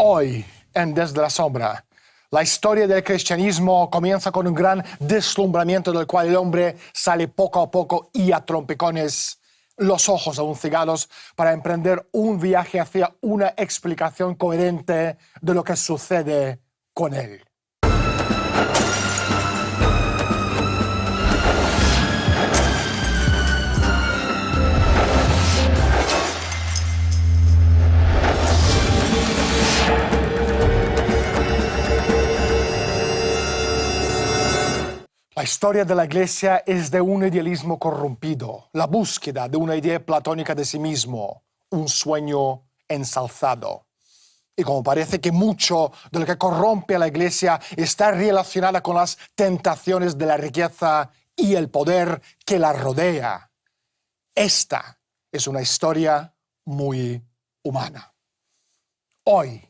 Hoy, en Desde la Sombra, la historia del cristianismo comienza con un gran deslumbramiento del cual el hombre sale poco a poco y a trompicones, los ojos aún cegados, para emprender un viaje hacia una explicación coherente de lo que sucede con él. La historia de la Iglesia es de un idealismo corrompido, la búsqueda de una idea platónica de sí mismo, un sueño ensalzado. Y como parece que mucho de lo que corrompe a la Iglesia está relacionada con las tentaciones de la riqueza y el poder que la rodea, esta es una historia muy humana. Hoy,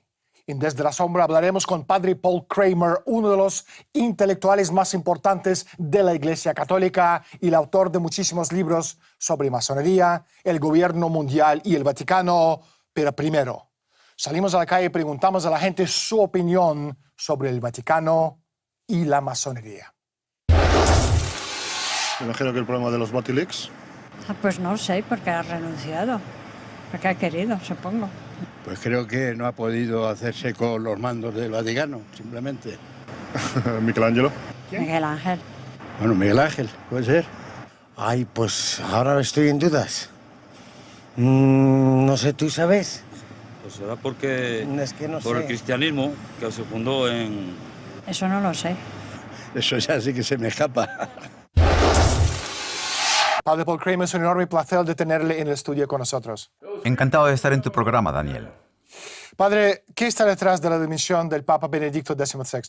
en Desde la Sombra, hablaremos con Padre Paul Kramer, uno de los intelectuales más importantes de la Iglesia Católica y el autor de muchísimos libros sobre masonería, el gobierno mundial y el Vaticano. Pero primero, salimos a la calle y preguntamos a la gente su opinión sobre el Vaticano y la masonería. Me imagino que el problema de los Batilix. Pues no sé, porque ha renunciado, porque ha querido, supongo. Pues creo que no ha podido hacerse con los mandos del Vaticano, simplemente. Michelangelo. ¿Quién? Miguel Ángel. Bueno, Miguel Ángel, puede ser. Ay, pues ahora estoy en dudas. No sé, ¿tú sabes? Pues será porque Es que no por sé. el cristianismo que se fundó en... Eso no lo sé. Eso ya sí que se me escapa. Padre Paul Kramer, es un enorme placer de tenerle en el estudio con nosotros. Encantado de estar en tu programa, Daniel. Padre, ¿qué está detrás de la dimisión del Papa Benedicto XVI?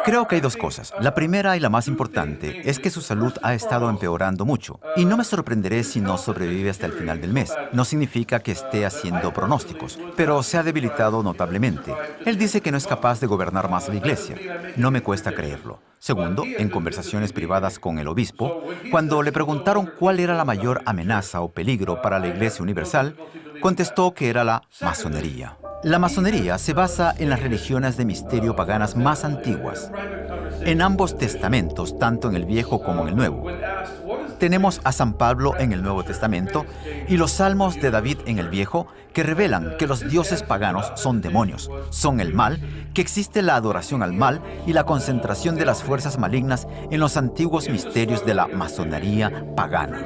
Creo que hay dos cosas. La primera y la más importante es que su salud ha estado empeorando mucho. Y no me sorprenderé si no sobrevive hasta el final del mes. No significa que esté haciendo pronósticos, pero se ha debilitado notablemente. Él dice que no es capaz de gobernar más la Iglesia. No me cuesta creerlo. Segundo, en conversaciones privadas con el obispo, cuando le preguntaron cuál era la mayor amenaza o peligro para la Iglesia Universal, contestó que era la masonería. La masonería se basa en las religiones de misterio paganas más antiguas. En ambos testamentos, tanto en el Viejo como en el Nuevo. Tenemos a San Pablo en el Nuevo Testamento y los salmos de David en el Viejo que revelan que los dioses paganos son demonios, son el mal, que existe la adoración al mal y la concentración de las fuerzas malignas en los antiguos misterios de la masonería pagana.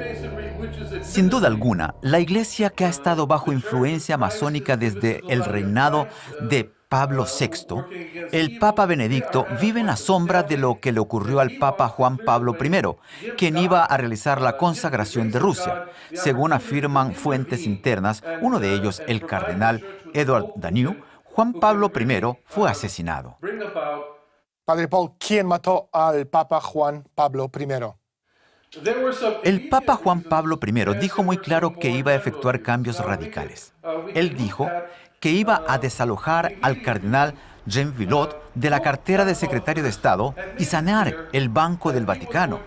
Sin duda alguna, la Iglesia, que ha estado bajo influencia masónica desde el reinado de Pablo VI, el Papa Benedicto vive en la sombra de lo que le ocurrió al Papa Juan Pablo I, quien iba a realizar la consagración de Rusia. Según afirman fuentes internas, uno de ellos, el cardenal Edward Daniw, Juan Pablo I fue asesinado. Padre Paul, ¿quién mató al Papa Juan Pablo I? El Papa Juan Pablo I dijo muy claro que iba a efectuar cambios radicales. Él dijo que iba a desalojar al cardenal Jean Villot de la cartera de secretario de Estado y sanear el Banco del Vaticano.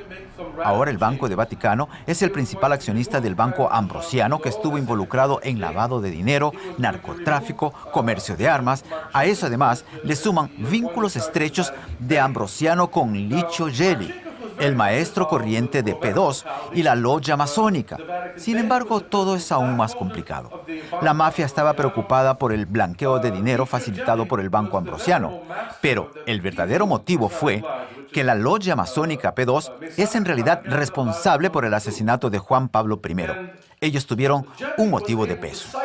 Ahora el Banco del Vaticano es el principal accionista del Banco Ambrosiano, que estuvo involucrado en lavado de dinero, narcotráfico, comercio de armas. A eso además le suman vínculos estrechos de Ambrosiano con Licio Gelli, el maestro corriente de P2 y la logia masónica. Sin embargo, todo es aún más complicado. La mafia estaba preocupada por el blanqueo de dinero facilitado por el Banco Ambrosiano, pero el verdadero motivo fue que la logia masónica P2 es en realidad responsable por el asesinato de Juan Pablo I. Ellos tuvieron un motivo de peso.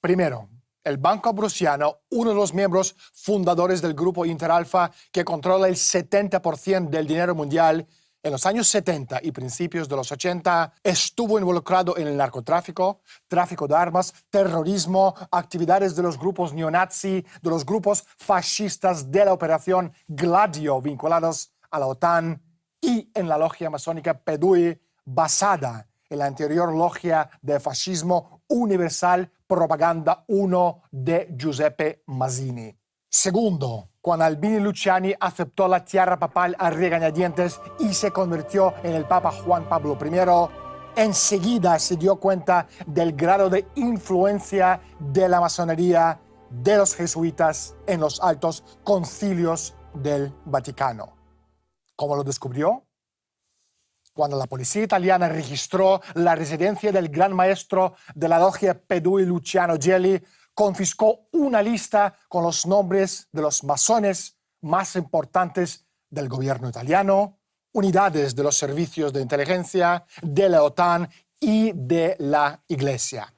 Primero, el Banco Ambrosiano, uno de los miembros fundadores del grupo Interalfa, que controla el 70% del dinero mundial, en los años 70 y principios de los 80, estuvo involucrado en el narcotráfico, tráfico de armas, terrorismo, actividades de los grupos neonazi, de los grupos fascistas de la Operación Gladio vinculados a la OTAN y en la logia masónica P2, basada en la anterior logia de fascismo universal Propaganda 1 de Giuseppe Mazzini. Segundo, cuando Albini Luciani aceptó la tiara papal a regañadientes y se convirtió en el Papa Juan Pablo I, enseguida se dio cuenta del grado de influencia de la masonería de los jesuitas en los altos concilios del Vaticano. ¿Cómo lo descubrió? Cuando la policía italiana registró la residencia del gran maestro de la logia P2 Luciano Gelli, confiscó una lista con los nombres de los masones más importantes del gobierno italiano, unidades de los servicios de inteligencia, de la OTAN y de la Iglesia.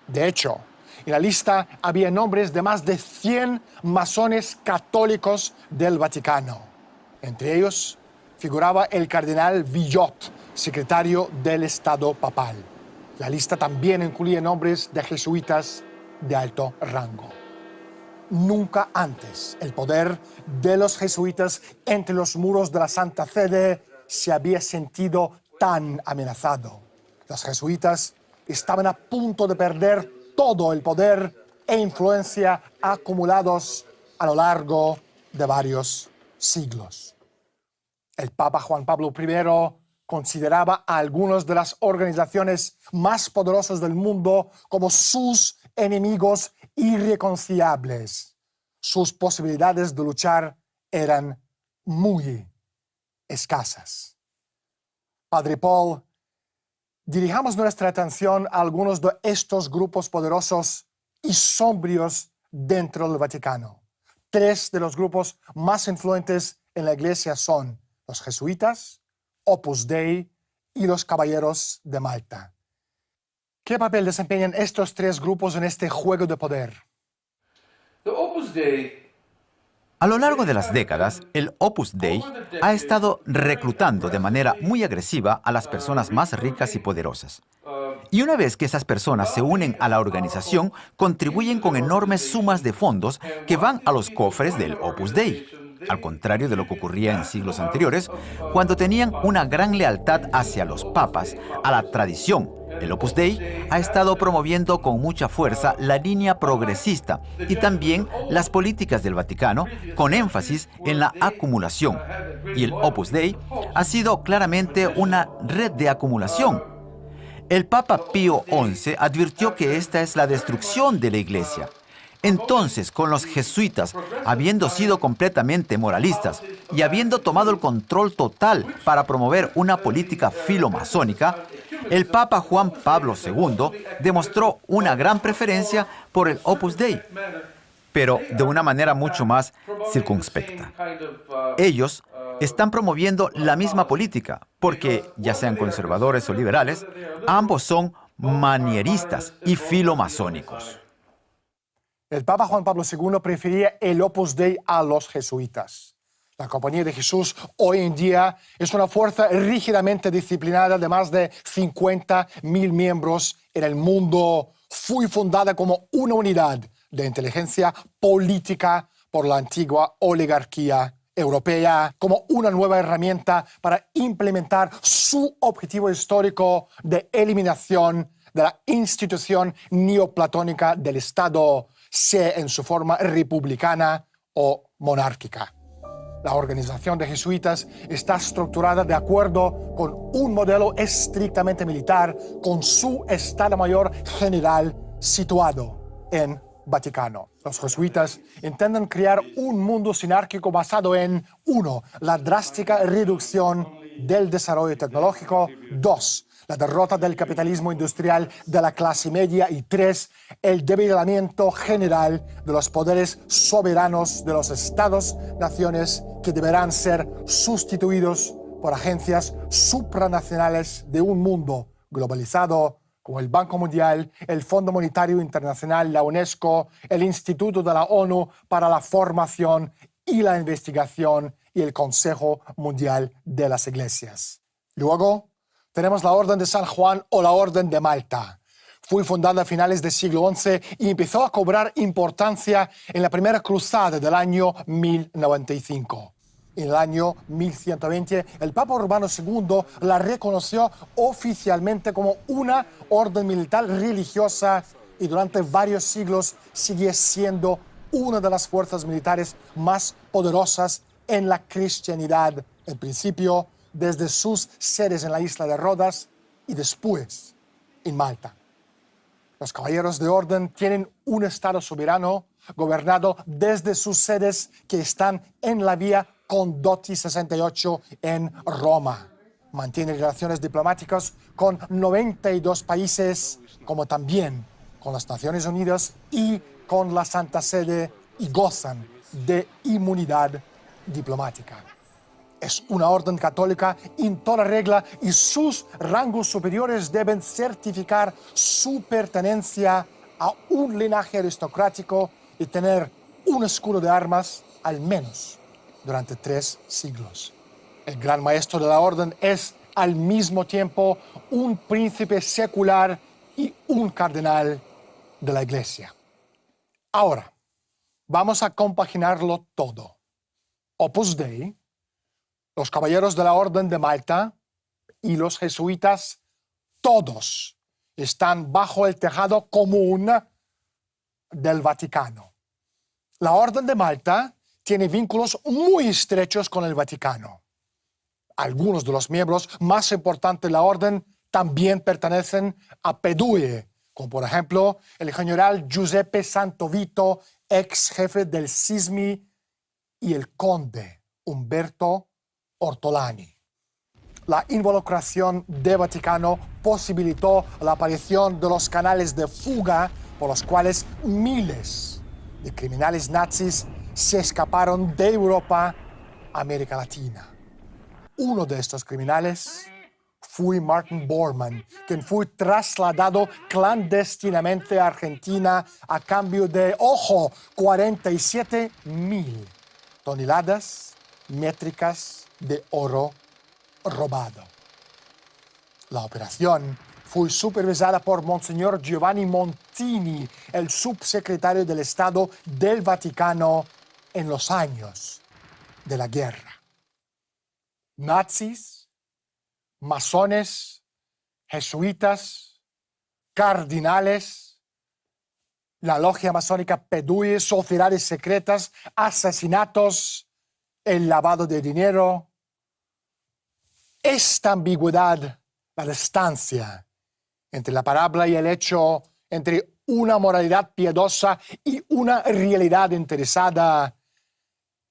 De hecho, en la lista había nombres de más de 100 masones católicos del Vaticano. Entre ellos figuraba el cardenal Villot, secretario del Estado papal. La lista también incluía nombres de jesuitas de alto rango. Nunca antes el poder de los jesuitas entre los muros de la Santa Sede se había sentido tan amenazado. Los jesuitas estaban a punto de perder todo el poder e influencia acumulados a lo largo de varios siglos. El Papa Juan Pablo I consideraba a algunas de las organizaciones más poderosas del mundo como sus enemigos irreconciliables. Sus posibilidades de luchar eran muy escasas. Padre Paul, dirijamos nuestra atención a algunos de estos grupos poderosos y sombríos dentro del Vaticano. 3 de los grupos más influyentes en la Iglesia son los jesuitas, Opus Dei y los Caballeros de Malta. ¿Qué papel desempeñan estos 3 grupos en este juego de poder? A lo largo de las décadas, el Opus Dei ha estado reclutando de manera muy agresiva a las personas más ricas y poderosas. Y una vez que esas personas se unen a la organización, contribuyen con enormes sumas de fondos que van a los cofres del Opus Dei. Al contrario de lo que ocurría en siglos anteriores, cuando tenían una gran lealtad hacia los papas, a la tradición. El Opus Dei ha estado promoviendo con mucha fuerza la línea progresista y también las políticas del Vaticano, con énfasis en la acumulación. Y el Opus Dei ha sido claramente una red de acumulación. El Papa Pío XI advirtió que esta es la destrucción de la Iglesia. Entonces, con los jesuitas, habiendo sido completamente moralistas y habiendo tomado el control total para promover una política filomasónica, el Papa Juan Pablo II demostró una gran preferencia por el Opus Dei, pero de una manera mucho más circunspecta. Ellos están promoviendo la misma política, porque, ya sean conservadores o liberales, ambos son manieristas y filomasónicos. El Papa Juan Pablo II prefería el Opus Dei a los jesuitas. La Compañía de Jesús hoy en día es una fuerza rígidamente disciplinada de más de 50.000 miembros en el mundo. Fue fundada como una unidad de inteligencia política por la antigua oligarquía europea, como una nueva herramienta para implementar su objetivo histórico de eliminación de la institución neoplatónica del Estado, sea en su forma republicana o monárquica. La organización de jesuitas está estructurada de acuerdo con un modelo estrictamente militar, con su Estado Mayor General situado en Vaticano. Los jesuitas intentan crear un mundo sinárquico basado en 1. La drástica reducción del desarrollo tecnológico, 2. La derrota del capitalismo industrial de la clase media y 3. El debilitamiento general de los poderes soberanos de los estados-naciones que deberán ser sustituidos por agencias supranacionales de un mundo globalizado como el Banco Mundial, el Fondo Monetario Internacional, la UNESCO, el Instituto de la ONU para la Formación y la Investigación y el Consejo Mundial de las Iglesias. Luego, tenemos la Orden de San Juan o la Orden de Malta. Fue fundada a finales del siglo XI y empezó a cobrar importancia en la primera cruzada del año 1095. En el año 1120, el Papa Urbano II la reconoció oficialmente como una orden militar religiosa y durante varios siglos sigue siendo una de las fuerzas militares más poderosas en la cristianidad, en principio desde sus sedes en la isla de Rodas y después en Malta. Los caballeros de orden tienen un estado soberano gobernado desde sus sedes que están en la vía Condotti 68 en Roma. Mantiene relaciones diplomáticas con 92 países, como también con las Naciones Unidas y con la Santa Sede, y gozan de inmunidad diplomática. Es una orden católica en toda regla y sus rangos superiores deben certificar su pertenencia a un linaje aristocrático y tener un escudo de armas al menos durante 3 siglos. El gran maestro de la orden es al mismo tiempo un príncipe secular y un cardenal de la Iglesia. Ahora, vamos a compaginarlo todo. Opus Dei, los caballeros de la Orden de Malta y los jesuitas, todos están bajo el tejado común del Vaticano. La Orden de Malta tiene vínculos muy estrechos con el Vaticano. Algunos de los miembros más importantes de la Orden también pertenecen a Pedue, como por ejemplo el general Giuseppe Santovito, ex jefe del SISMI, y el conde Umberto Ortolani. La involucración del Vaticano posibilitó la aparición de los canales de fuga por los cuales miles de criminales nazis se escaparon de Europa a América Latina. Uno de estos criminales fue Martin Bormann, quien fue trasladado clandestinamente a Argentina a cambio de, ojo, 47,000 toneladas métricas de oro robado. La operación fue supervisada por Monseñor Giovanni Montini, el subsecretario del Estado del Vaticano en los años de la guerra. Nazis, masones, jesuitas, cardinales, la logia masónica Pedue, sociedades secretas, asesinatos, el lavado de dinero. Esta ambigüedad, la distancia entre la palabra y el hecho, entre una moralidad piadosa y una realidad interesada,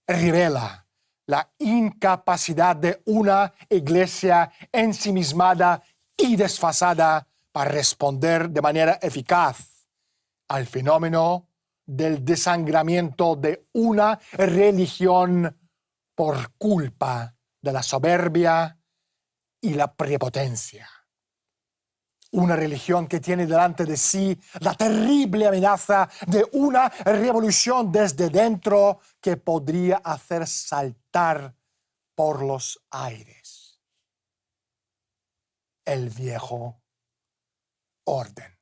revela la incapacidad de una iglesia ensimismada y desfasada para responder de manera eficaz al fenómeno del desangramiento de una religión por culpa de la soberbia y la prepotencia. Una religión que tiene delante de sí la terrible amenaza de una revolución desde dentro que podría hacer saltar por los aires el viejo orden.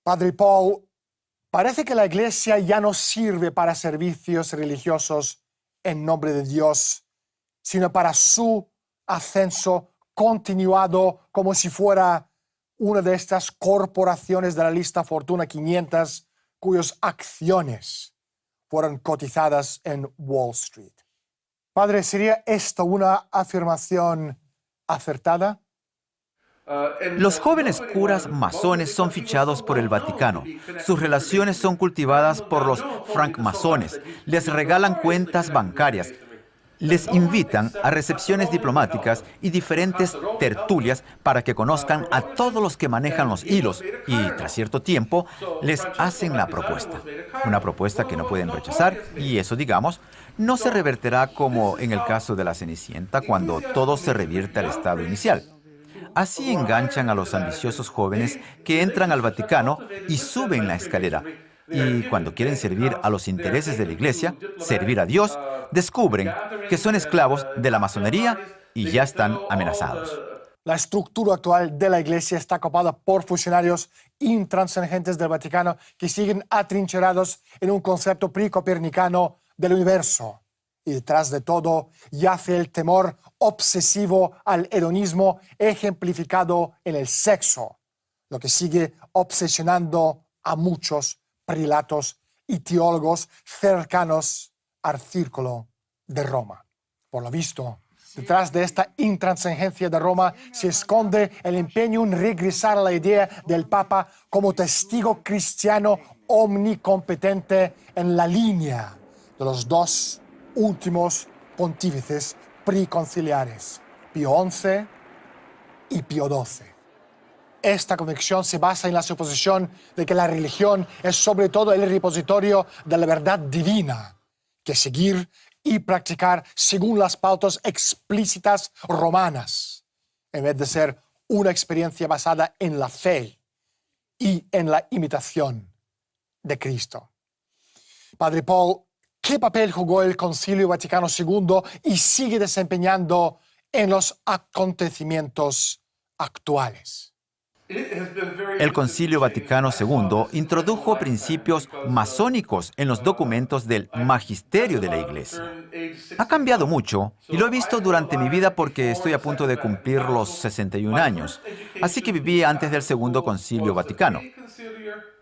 Padre Paul, parece que la Iglesia ya no sirve para servicios religiosos en nombre de Dios, sino para su ascenso continuado, como si fuera una de estas corporaciones de la lista Fortuna 500 cuyas acciones fueron cotizadas en Wall Street. Padre, ¿sería esta una afirmación acertada? Los jóvenes curas masones son fichados por el Vaticano. Sus relaciones son cultivadas por los francmasones. Les regalan cuentas bancarias. Les invitan a recepciones diplomáticas y diferentes tertulias para que conozcan a todos los que manejan los hilos y, tras cierto tiempo, les hacen la propuesta. Una propuesta que no pueden rechazar y eso, digamos, no se revertirá como en el caso de la Cenicienta cuando todo se revierte al estado inicial. Así enganchan a los ambiciosos jóvenes que entran al Vaticano y suben la escalera. Y cuando quieren servir a los intereses de la Iglesia, servir a Dios, descubren que son esclavos de la masonería y ya están amenazados. La estructura actual de la Iglesia está copada por funcionarios intransigentes del Vaticano que siguen atrincherados en un concepto precopernicano del universo. Y detrás de todo yace el temor obsesivo al hedonismo ejemplificado en el sexo, lo que sigue obsesionando a muchos prelatos y teólogos cercanos al círculo de Roma. Por lo visto, detrás de esta intransigencia de Roma se esconde el empeño en regresar a la idea del Papa como testigo cristiano omnicompetente en la línea de los dos últimos pontífices preconciliares, Pío XI y Pío XII. Esta convicción se basa en la suposición de que la religión es sobre todo el repositorio de la verdad divina, que seguir y practicar según las pautas explícitas romanas, en vez de ser una experiencia basada en la fe y en la imitación de Cristo. Padre Paul, ¿qué papel jugó el Concilio Vaticano II y sigue desempeñando en los acontecimientos actuales? El Concilio Vaticano II introdujo principios masónicos en los documentos del magisterio de la Iglesia. Ha cambiado mucho y lo he visto durante mi vida porque estoy a punto de cumplir los 61 años, así que viví antes del Segundo Concilio Vaticano.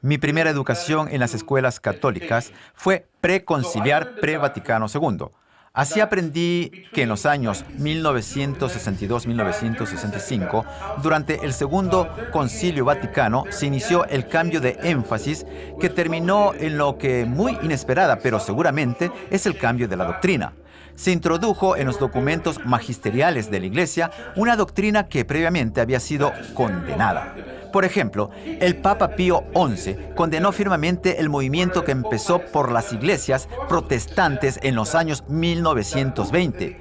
Mi primera educación en las escuelas católicas fue preconciliar pre-Vaticano II. Así aprendí que en los años 1962-1965, durante el Segundo Concilio Vaticano, se inició el cambio de énfasis que terminó en lo que muy inesperada, pero seguramente es el cambio de la doctrina. Se introdujo en los documentos magisteriales de la Iglesia una doctrina que previamente había sido condenada. Por ejemplo, el Papa Pío XI condenó firmemente el movimiento que empezó por las iglesias protestantes en los años 1920.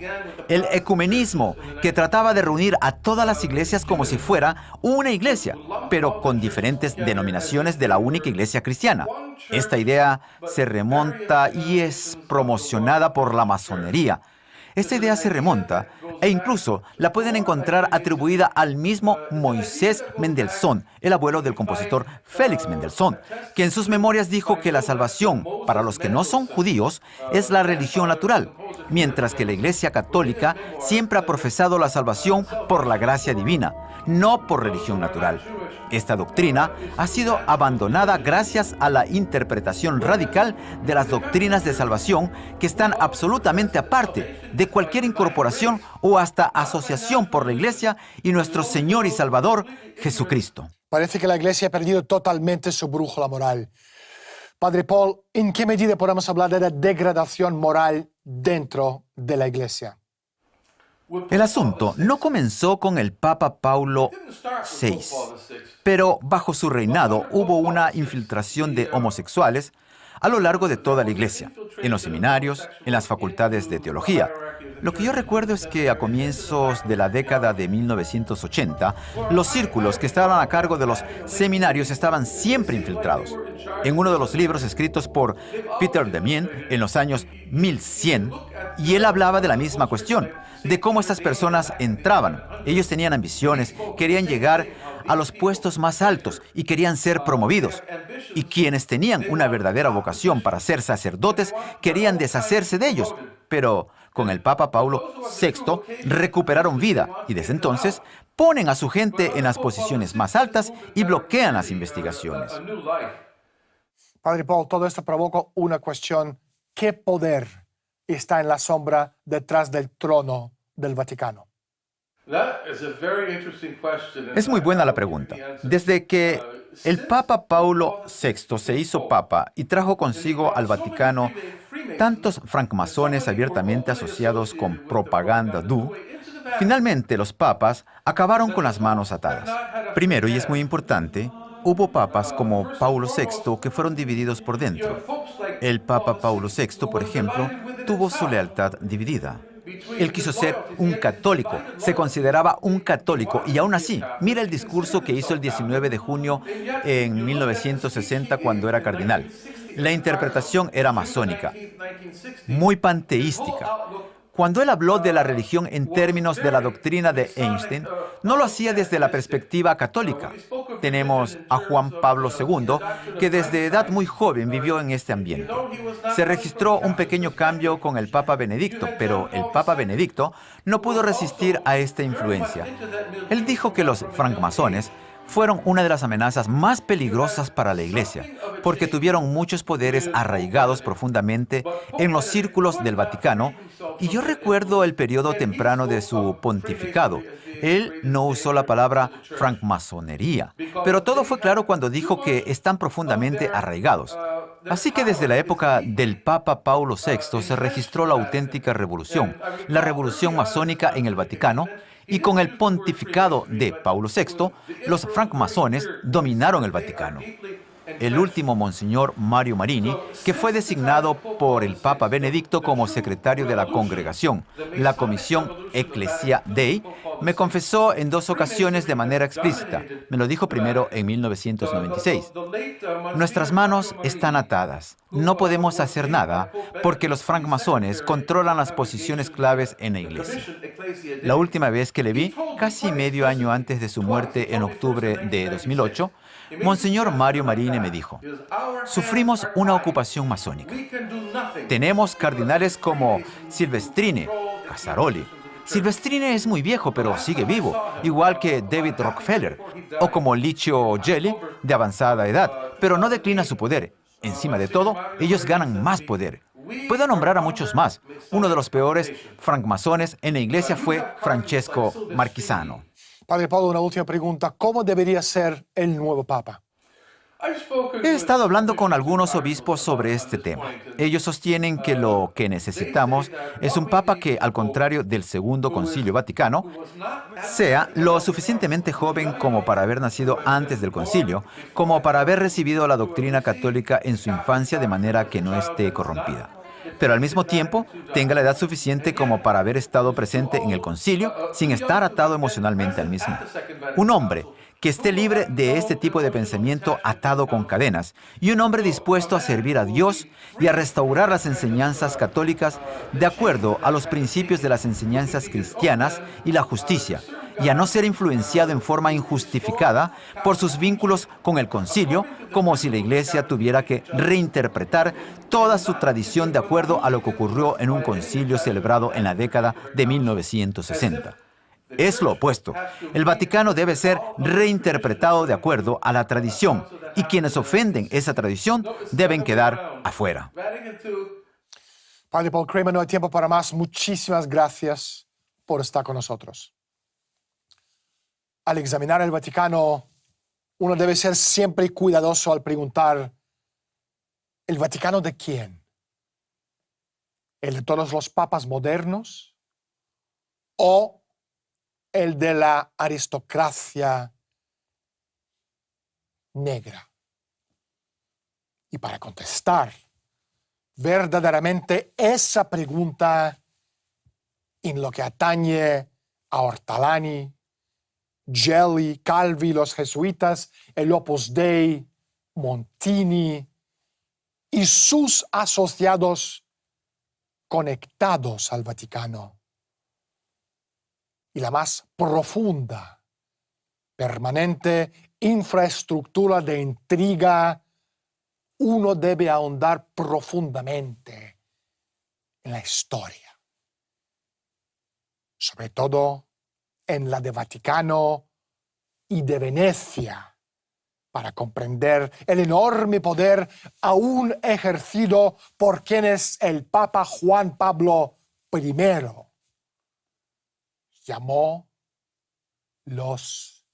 El ecumenismo, que trataba de reunir a todas las iglesias como si fuera una iglesia, pero con diferentes denominaciones de la única iglesia cristiana. Esta idea se remonta y es promocionada por la masonería. Esta idea se remonta e incluso la pueden encontrar atribuida al mismo Moisés Mendelssohn, el abuelo del compositor Félix Mendelssohn, que en sus memorias dijo que la salvación para los que no son judíos es la religión natural, mientras que la Iglesia Católica siempre ha profesado la salvación por la gracia divina, no por religión natural. Esta doctrina ha sido abandonada gracias a la interpretación radical de las doctrinas de salvación que están absolutamente aparte de cualquier incorporación o hasta asociación por la Iglesia y nuestro Señor y Salvador, Jesucristo. Parece que la Iglesia ha perdido totalmente su brújula moral. Padre Paul, ¿en qué medida podemos hablar de la degradación moral dentro de la Iglesia? El asunto no comenzó con el Papa Paulo VI, pero bajo su reinado hubo una infiltración de homosexuales a lo largo de toda la Iglesia, en los seminarios, en las facultades de teología. Lo que yo recuerdo es que a comienzos de la década de 1980, los círculos que estaban a cargo de los seminarios estaban siempre infiltrados. En uno de los libros escritos por Peter Damiens en los años 1100, y él hablaba de la misma cuestión, de cómo estas personas entraban. Ellos tenían ambiciones, querían llegar a los puestos más altos y querían ser promovidos. Y quienes tenían una verdadera vocación para ser sacerdotes querían deshacerse de ellos. Pero con el Papa Paulo VI recuperaron vida y desde entonces ponen a su gente en las posiciones más altas y bloquean las investigaciones. Padre Paul, todo esto provoca una cuestión. ¿Qué poder está en la sombra detrás del trono del Vaticano? Es muy buena la pregunta. Desde que el Papa Paulo VI se hizo papa y trajo consigo al Vaticano tantos francmasones abiertamente asociados con propaganda do, finalmente los papas acabaron con las manos atadas. Primero, y es muy importante, hubo papas como Paulo VI que fueron divididos por dentro. El Papa Paulo VI, por ejemplo, tuvo su lealtad dividida. Él quiso ser un católico, se consideraba un católico y aún así, mira el discurso que hizo el 19 de junio en 1960 cuando era cardenal. La interpretación era masónica, muy panteística. Cuando él habló de la religión en términos de la doctrina de Einstein, no lo hacía desde la perspectiva católica. Tenemos a Juan Pablo II, que desde edad muy joven vivió en este ambiente. Se registró un pequeño cambio con el Papa Benedicto, pero el Papa Benedicto no pudo resistir a esta influencia. Él dijo que los francmasones fueron una de las amenazas más peligrosas para la Iglesia, porque tuvieron muchos poderes arraigados profundamente en los círculos del Vaticano, y yo recuerdo el periodo temprano de su pontificado, Él no usó la palabra francmasonería, pero todo fue claro cuando dijo que están profundamente arraigados. Así que desde la época del Papa Paulo VI se registró la auténtica revolución, la revolución masónica en el Vaticano, y con el pontificado de Paulo VI, los francmasones dominaron el Vaticano. El último Monseñor Mario Marini, que fue designado por el Papa Benedicto como secretario de la congregación, la Comisión Ecclesia Dei, me confesó en 2 ocasiones de manera explícita. Me lo dijo primero en 1996. Nuestras manos están atadas. No podemos hacer nada porque los francmasones controlan las posiciones claves en la Iglesia. La última vez que le vi, casi medio año antes de su muerte en octubre de 2008, Monseñor Mario Marini me dijo: sufrimos una ocupación masónica. Tenemos cardinales como Silvestrini, Casaroli. Silvestrini es muy viejo, pero sigue vivo, igual que David Rockefeller, o como Licio Gelli, de avanzada edad, pero no declina su poder. Encima de todo, ellos ganan más poder. Puedo nombrar a muchos más. Uno de los peores francmasones en la Iglesia fue Francesco Marquisano. Padre Paulo, una última pregunta. ¿Cómo debería ser el nuevo Papa? He estado hablando con algunos obispos sobre este tema. Ellos sostienen que lo que necesitamos es un Papa que, al contrario del Segundo Concilio Vaticano, sea lo suficientemente joven como para haber nacido antes del concilio, como para haber recibido la doctrina católica en su infancia de manera que no esté corrompida, pero al mismo tiempo tenga la edad suficiente como para haber estado presente en el concilio sin estar atado emocionalmente al mismo. Un hombre que esté libre de este tipo de pensamiento atado con cadenas, y un hombre dispuesto a servir a Dios y a restaurar las enseñanzas católicas de acuerdo a los principios de las enseñanzas cristianas y la justicia, y a no ser influenciado en forma injustificada por sus vínculos con el concilio, como si la Iglesia tuviera que reinterpretar toda su tradición de acuerdo a lo que ocurrió en un concilio celebrado en la década de 1960. Es lo opuesto. El Vaticano debe ser reinterpretado de acuerdo a la tradición, y quienes ofenden esa tradición deben quedar afuera. Padre Paul Kramer, no hay tiempo para más. Muchísimas gracias por estar con nosotros. Al examinar el Vaticano, uno debe ser siempre cuidadoso al preguntar: ¿el Vaticano de quién? ¿El de todos los papas modernos? ¿O el de la aristocracia negra? Y para contestar verdaderamente esa pregunta en lo que atañe a Ortolani, Gelli, Calvi, los jesuitas, el Opus Dei, Montini y sus asociados conectados al Vaticano, y la más profunda, permanente infraestructura de intriga, uno debe ahondar profundamente en la historia, sobre todo en la de Vaticano y de Venecia, para comprender el enorme poder aún ejercido por quien es el Papa Juan Pablo I. Llamó los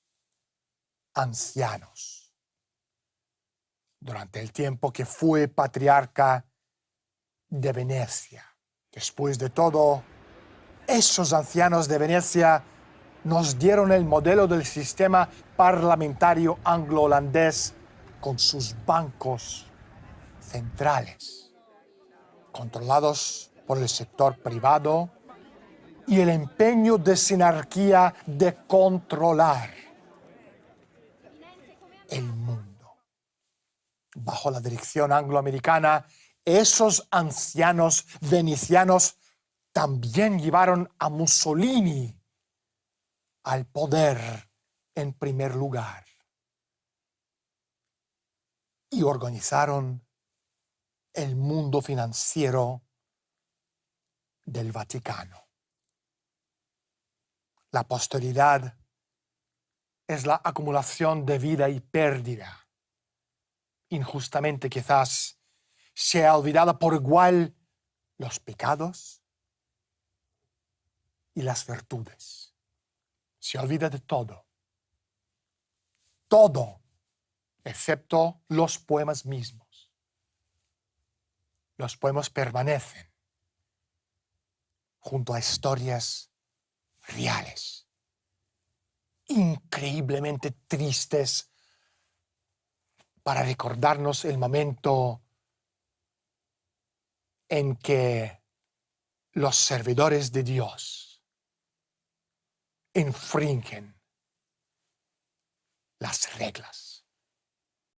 ancianos durante el tiempo que fue patriarca de Venecia. Después de todo, esos ancianos de Venecia nos dieron el modelo del sistema parlamentario anglo-holandés con sus bancos centrales, controlados por el sector privado, y el empeño de sinarquía de controlar el mundo. Bajo la dirección angloamericana, esos ancianos venecianos también llevaron a Mussolini al poder en primer lugar y organizaron el mundo financiero del Vaticano. La posteridad es la acumulación de vida y pérdida. Injustamente quizás sea olvidada por igual los pecados y las virtudes. se olvida de todo. Todo, excepto los poemas mismos. Los poemas permanecen junto a historias reales, increíblemente tristes, para recordarnos el momento en que los servidores de Dios infringen las reglas.